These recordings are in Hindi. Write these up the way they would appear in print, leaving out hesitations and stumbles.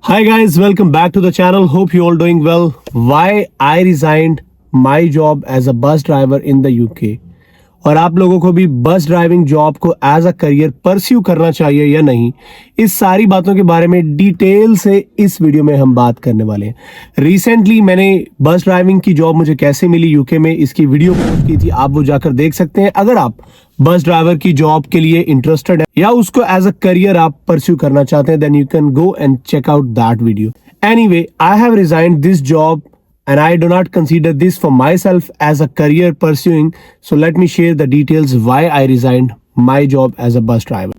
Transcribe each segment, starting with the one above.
Hi guys, welcome back to the channel. Hope you all doing well. Why I resigned my job as a bus driver in the UK. और आप लोगों को भी बस ड्राइविंग जॉब को एज अ करियर परस्यू करना चाहिए या नहीं, इस सारी बातों के बारे में डिटेल से इस वीडियो में हम बात करने वाले हैं। रिसेंटली मैंने बस ड्राइविंग की जॉब मुझे कैसे मिली यूके में, इसकी वीडियो पोस्ट की थी, आप वो जाकर देख सकते हैं अगर आप बस ड्राइवर की जॉब के लिए इंटरेस्टेड है या उसको एज अ करियर आप परस्यू करना चाहते हैं, then you can go and check out that video. Anyway, I have resigned this job and I do not consider this for myself as a career pursuing. So let me share the details why I resigned my job as a bus driver.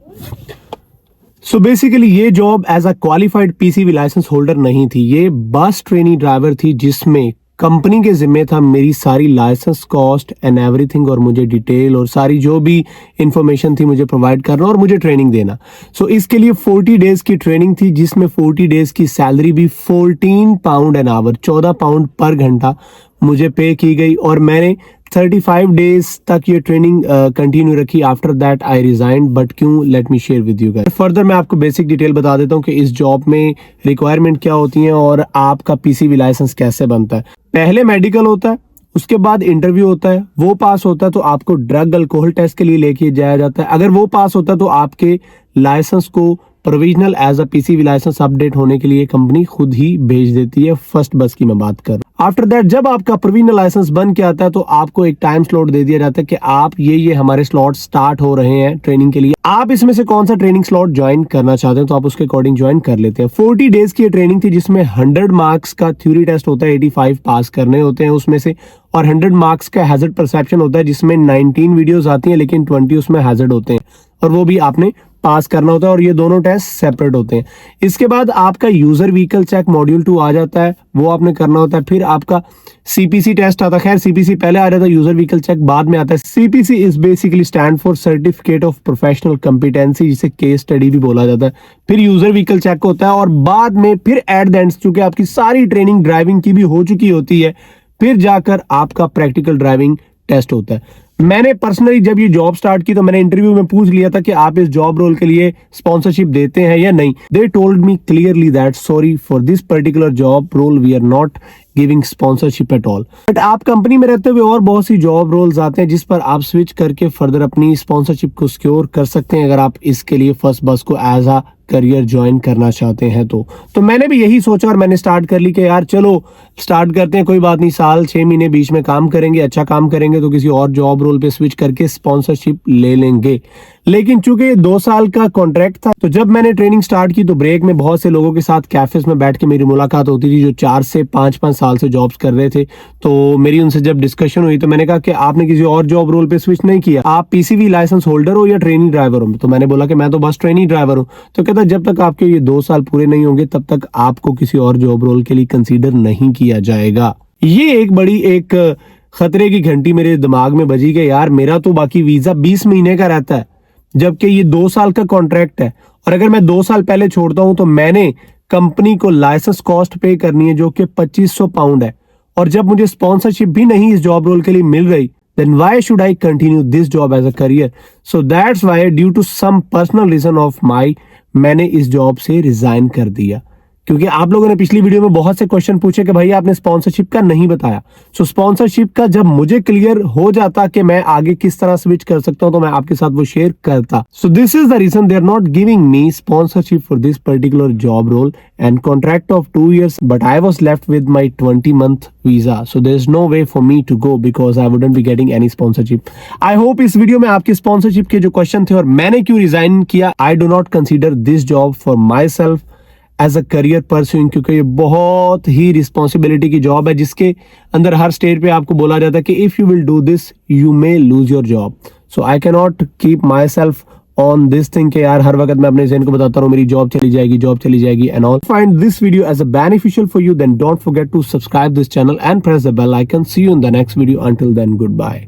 So basically ये job as a qualified PCV licence holder नहीं थी, ये बस ट्रेनी ड्राइवर थी जिसमें कंपनी के जिम्मे था मेरी सारी लाइसेंस कॉस्ट एंड एवरीथिंग, और मुझे डिटेल और सारी जो भी इंफॉर्मेशन थी मुझे प्रोवाइड करना और मुझे ट्रेनिंग देना। सो इसके लिए 40 डेज की ट्रेनिंग थी जिसमें 40 डेज की सैलरी भी 14 पाउंड एन आवर, 14 पाउंड पर घंटा मुझे पे की गई, और मैंने 35 डेज तक ये ट्रेनिंग कंटिन्यू रखी। After that I resign, but क्यों, let me share with you guys. Further मैं आपको बेसिक डिटेल बता देता हूँ कि इस जॉब में रिक्वायरमेंट क्या होती है और आपका पीसीवी लाइसेंस कैसे बनता है। पहले मेडिकल होता है, उसके बाद इंटरव्यू होता है, वो पास होता है तो आपको ड्रग अल्कोहल टेस्ट के लिए लेके जाया जाता है। अगर वो पास होता है तो आपके लाइसेंस को provisional as a PCV licence update होने के लिए कंपनी खुद ही भेज देती है। फर्स्ट बस की मैं बात कर रहा हूं। आफ्टर दैट जब आपका प्रोविजनल लाइसेंस बन के आता है तो आपको एक टाइम स्लॉट दे दिया जाता है कि आप ये हमारे स्लॉट स्टार्ट हो रहे हैं ट्रेनिंग के लिए, आप इसमें से कौन सा ट्रेनिंग स्लॉट ज्वाइन करना चाहते हैं तो आप उसके अकॉर्डिंग ज्वाइन कर लेते हैं। 40 डेज की ट्रेनिंग थी जिसमें 100 मार्क्स का थ्योरी टेस्ट होता है, 85 पास करने होते हैं उसमें से, और 100 मार्क्स का हैजर्ड परसेप्शन होता है जिसमें 19 वीडियोस आती हैं लेकिन 20 उसमें हैजर्ड होते हैं, और वो भी आपने पास करना होता है, और ये दोनों टेस्ट सेपरेट होते हैं। इसके बाद आपका यूजर व्हीकल चेक मॉड्यूल 2 आ जाता है, वो आपने करना होता है। फिर आपका सीपीसी टेस्ट आता है, खैर सीपीसी पहले आ रहा था, यूजर व्हीकल चेक बाद में आता है। CPC is basically stand for certificate of professional competency, जिसे केस स्टडी भी बोला जाता है। फिर यूजर व्हीकल चेक होता है, और बाद में फिर एट द एंड चूंकि आपकी सारी ट्रेनिंग ड्राइविंग की भी हो चुकी होती है, फिर जाकर आपका प्रैक्टिकल ड्राइविंग टेस्ट होता है। मैंने पर्सनली जब ये जॉब स्टार्ट की तो मैंने इंटरव्यू में पूछ लिया था कि आप इस जॉब रोल के लिए स्पॉन्सरशिप देते हैं या नहीं। They told me clearly that sorry for this particular job role we are not giving sponsorship at all. But आप कंपनी में रहते हुए और बहुत सी जॉब रोल्स आते हैं जिस पर आप स्विच करके फर्दर अपनी स्पॉन्सरशिप को सिक्योर कर सकते हैं अगर आप इसके लिए फर्स्ट बस को एज अ करियर ज्वाइन करना चाहते हैं तो मैंने भी यही सोचा और मैंने स्टार्ट कर ली कि यार चलो स्टार्ट करते हैं, कोई बात नहीं, साल 6 महीने बीच में काम करेंगे, अच्छा काम करेंगे तो किसी और जॉब रोल पे स्विच करके स्पॉन्सरशिप ले लेंगे। लेकिन चूंकि 2 साल का कॉन्ट्रैक्ट था तो जब मैंने ट्रेनिंग स्टार्ट की तो ब्रेक में बहुत से लोगों के साथ कैफेस में बैठ के मेरी मुलाकात होती थी जो 4 से 5 साल से जॉब्स कर रहे थे। तो मेरी उनसे जब डिस्कशन हुई तो मैंने कहा कि आपने किसी और जॉब रोल पे स्विच नहीं किया, आप पीसीवी लाइसेंस होल्डर हो या ट्रेनिंग ड्राइवर हो? तो मैंने बोला कि मैं तो बस ट्रेनिंग ड्राइवर हूँ। तो कहता जब तक आपके ये 2 साल पूरे नहीं होंगे तब तक आपको किसी और जॉब रोल के लिए कंसीडर नहीं किया जाएगा। ये एक बड़ी एक खतरे की घंटी मेरे दिमाग में बजी कि यार मेरा तो बाकी वीजा 20 महीने का रहता है जबकि ये 2 साल का कॉन्ट्रैक्ट है, और अगर मैं 2 साल पहले छोड़ता हूं तो मैंने कंपनी को लाइसेंस कॉस्ट पे करनी है जो कि 2500 पाउंड है, और जब मुझे स्पॉन्सरशिप भी नहीं इस जॉब रोल के लिए मिल रही then why should I continue this job as a career? So that's why due to some personal reason of my मैंने इस जॉब से रिजाइन कर दिया। क्योंकि आप लोगों ने पिछली वीडियो में बहुत से क्वेश्चन पूछे कि भाई आपने स्पॉन्सरशिप का नहीं बताया। सो स्पॉन्सरशिप का जब मुझे क्लियर हो जाता कि मैं आगे किस तरह स्विच कर सकता हूं तो मैं आपके साथ वो शेयर करता। So this is the reason they are not giving me sponsorship for this particular job role and contract of 2 years, but I was left with my 20-month visa. So there is no way for me to go because I wouldn't be getting any sponsorship. I hope इस वीडियो में आपके स्पॉन्सरशिप के जो क्वेश्चन थे और मैंने क्यों रिजाइन किया, I do not consider this job for myself as a career pursuing, क्योंकि ये बहुत ही रिस्पॉन्सिबिलिटी की जॉब है जिसके अंदर हर स्टेज पे आपको बोला जाता है कि if you will do this you may lose your job. So I can not keep my self on this thing कि यार हर वक्त मैं अपने जहन को बताता रहूं मेरी जॉब चली जाएगी and all. Find this video as a beneficial for you, then don't forget to subscribe this channel and press the bell icon. See you in the next video, until then good bye.